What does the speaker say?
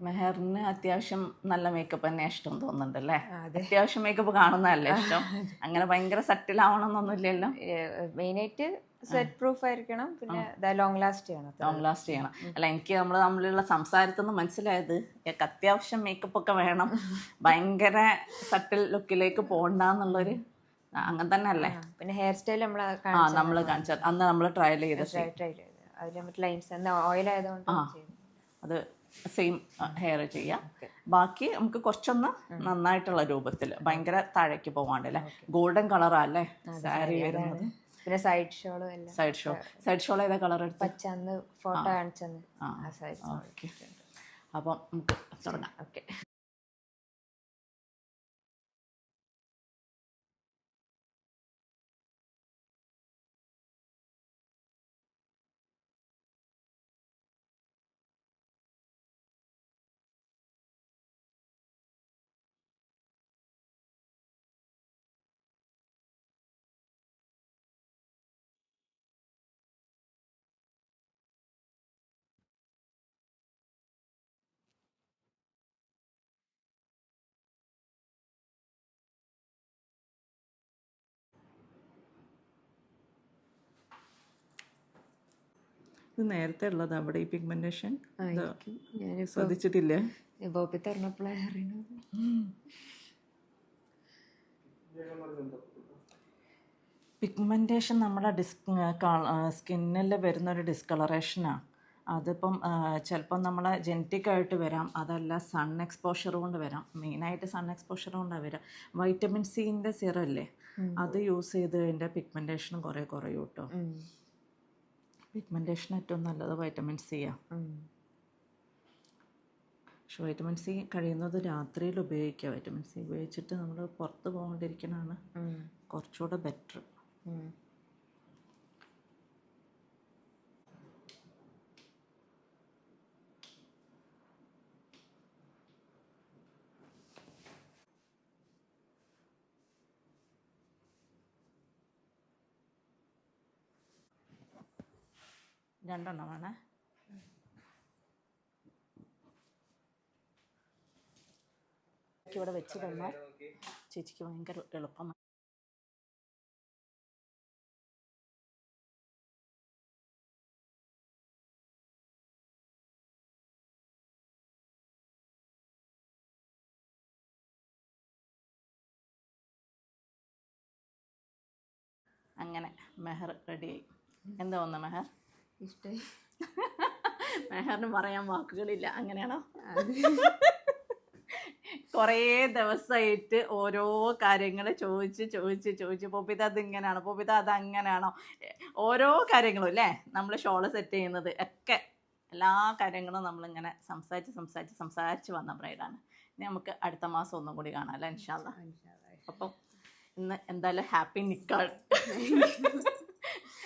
മെഹറിന് അത്യാവശ്യം നല്ല മേക്കപ്പ് തന്നെ ഇഷ്ടം തോന്നുന്നുണ്ടല്ലേ? അത്യാവശ്യം മേക്കപ്പ് കാണുന്നതല്ലേ ഇഷ്ടം? അങ്ങനെ ഭയങ്കര സെറ്റിലാവണമെന്നൊന്നുമില്ലല്ലോ. മെയിനായിട്ട് സ്വെറ്റ് പ്രൂഫ് ആയിരിക്കണം, പിന്നെ ലോങ് ലാസ്റ്റ് ചെയ്യണം. ലോങ് ലാസ്റ്റ് ചെയ്യണം. അല്ല, എനിക്ക് നമ്മൾ തമ്മിലുള്ള സംസാരത്തിൽ നിന്ന് മനസ്സിലായത് അത്യാവശ്യം മേക്കപ്പ് ഒക്കെ വേണം, ഭയങ്കര സട്ടിൽ ലുക്കിലേക്ക് പോകണ്ടെന്നുള്ളൊരു അങ്ങനെ തന്നെ അല്ലേ? പിന്നെ ഹെയർ സ്റ്റൈൽ നമ്മൾ കാണിച്ചത് അന്ന് നമ്മൾ ട്രയൽ ചെയ്ത് അതിൽ ലൈൻസ് ഓയിൽ ആയതുകൊണ്ട് അത് സെയിം ഹെയർ ചെയ്യാം. ബാക്കി നമുക്ക് കുറച്ചൊന്ന് നന്നായിട്ടുള്ള രൂപത്തിൽ, ഭയങ്കര താഴേക്ക് പോകാണ്ടല്ലേ. ഗോൾഡൻ കളറാ അല്ലേ സാരി വരുന്നത്? പിന്നെ സൈഡ് ഷോൾ ഏതാ കളർ എടുത്ത്? പച്ചന്ന് ഫോട്ടോ കാണിച്ചെന്ന്. ഓക്കെ, അപ്പം നമുക്ക് തുടങ്ങാം. ഓക്കെ. ഇത് നേരത്തെ ഉള്ളത് അവിടെ ഈ പിഗ്മെന്റേഷൻ ശ്രദ്ധിച്ചിട്ടില്ലേ? ബോബി തുറന്നപ്പോഴാണ് അറിയുന്നത്. പിഗ്മെന്റേഷൻ നമ്മുടെ സ്കിന്നിൽ വരുന്നൊരു ഡിസ്കളറേഷനാണ്. അതിപ്പം ചിലപ്പം നമ്മളെ ജനറ്റിക്കായിട്ട് വരാം, അതല്ല സൺ എക്സ്പോഷർ കൊണ്ട് വരാം. മെയിനായിട്ട് സൺ എക്സ്പോഷർ കൊണ്ടാണ് വരാം. വൈറ്റമിൻ സിൻ്റെ സിറം ഇല്ലേ, അത് യൂസ് ചെയ്ത് കഴിഞ്ഞാൽ പിഗ്മെന്റേഷനും കുറേ കുറയും കേട്ടോ. പിഗ്മെന്റേഷൻ ഏറ്റവും നല്ലത് വൈറ്റമിൻ സിയാണ്. പക്ഷെ വൈറ്റമിൻ സി കഴിയുന്നത് രാത്രിയിൽ ഉപയോഗിക്കുക. വൈറ്റമിൻ സി ഉപയോഗിച്ചിട്ട് നമ്മൾ പുറത്ത് പോകാണ്ടിരിക്കണതാണ് കുറച്ചുകൂടെ ബെറ്റർ. രണ്ടെണ്ണം വേണേ. ഇവിടെ വെച്ച് തന്നാൽ ചേച്ചിക്ക് ഭയങ്കര എളുപ്പമാണ്. അങ്ങനെ മെഹർ റെഡിയായി. എന്താ വന്ന മെഹർ? ഇഷ്ടമായി. മെഹറിന് പറയാൻ വാക്കുകളില്ല. അങ്ങനെയാണോ? കുറേ ദിവസമായിട്ട് ഓരോ കാര്യങ്ങൾ ചോദിച്ച് പൊബിത അതിങ്ങനെയാണോ, പൊബിത അതങ്ങനെയാണോ, ഓരോ കാര്യങ്ങളും അല്ലേ നമ്മൾ ഷോള് സെറ്റ് ചെയ്യുന്നത് ഒക്കെ എല്ലാ കാര്യങ്ങളും നമ്മളിങ്ങനെ സംസാരിച്ച് വന്ന ബ്രൈഡാണ്. ഇനി നമുക്ക് അടുത്ത മാസം ഒന്നും കൂടി കാണാം അല്ലേ, ഇൻഷാ അല്ലാ. അപ്പം ഇന്ന് എന്തായാലും ഹാപ്പി നിക്കാഹ്.